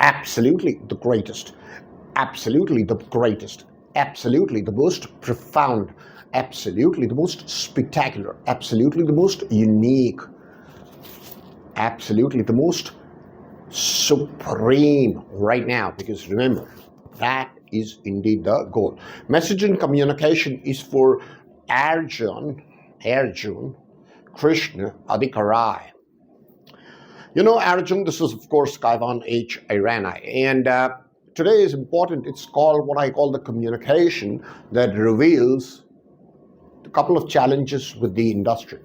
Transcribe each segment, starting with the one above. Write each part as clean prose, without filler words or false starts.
Absolutely the greatest, absolutely the greatest, absolutely the most profound, absolutely the most spectacular, absolutely the most unique, absolutely the most supreme right now, because remember, that is indeed the goal. Message and communication is for Arjun, Krishna, Adhikari. You know, Arjun, this is of course Kaivan H. Irani, and today is important. It's called what I call the communication that reveals a couple of challenges with the industry.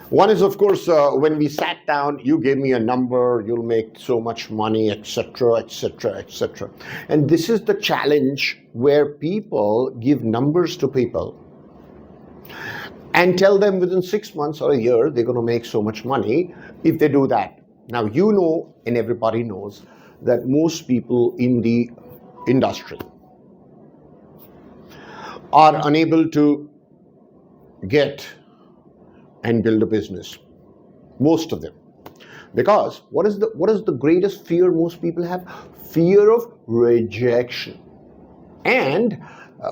One is, of course, when we sat down, you gave me a number, you'll make so much money, etc., etc., etc. And this is the challenge where people give numbers to people and tell them within 6 months or a year they're going to make so much money if they do that. Now, you know, and everybody knows that most people in the industry are unable to get and build a business. Most of them. Because what is the greatest fear most people have? Fear of rejection. And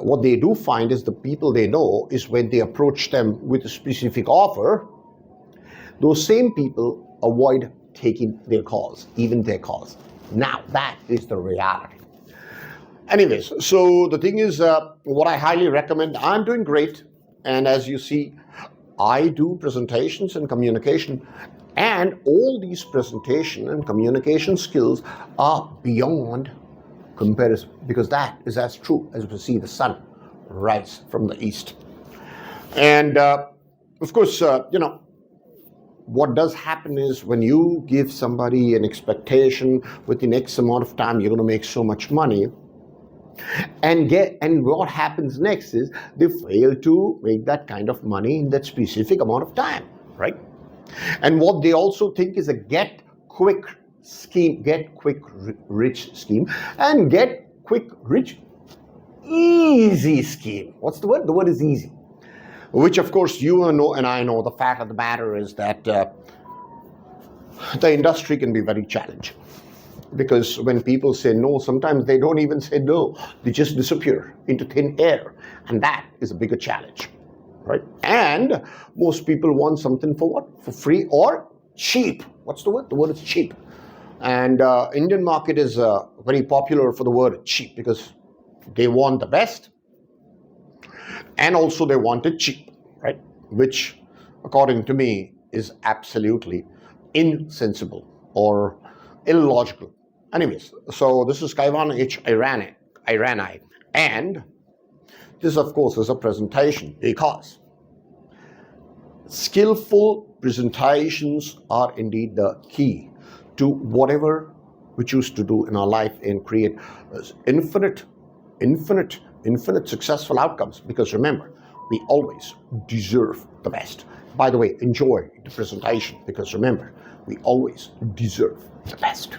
what they do find is the people they know is when they approach them with a specific offer, those same people avoid taking their calls, even their calls. Now, that is the reality. Anyways, so the thing is, what I highly recommend, I'm doing great. And as you see, I do presentations and communication, and all these presentation and communication skills are beyond comparison, because that is as true as we see the sun rise from the east. And of course, you know, what does happen is when you give somebody an expectation within X amount of time, you're going to make so much money. And what happens next is they fail to make that kind of money in that specific amount of time, right? And what they also think is a get quick scheme, get quick rich scheme, and get quick rich easy scheme. What's the word? The word is easy. Which of course you know and I know, the fact of the matter is that the industry can be very challenging. Because when people say no, sometimes they don't even say no. They just disappear into thin air. And that is a bigger challenge, right? And most people want something for what? For free or cheap. What's the word? The word is cheap. And Indian market is very popular for the word cheap because they want the best and also they want it cheap, right? Which, according to me, is absolutely insensible or illogical. Anyways, so this is Kaivan H. Irani, and this, of course, is a presentation because skillful presentations are indeed the key to whatever we choose to do in our life and create infinite successful outcomes. Because remember, we always deserve the best. By the way, enjoy the presentation because remember, we always deserve the best.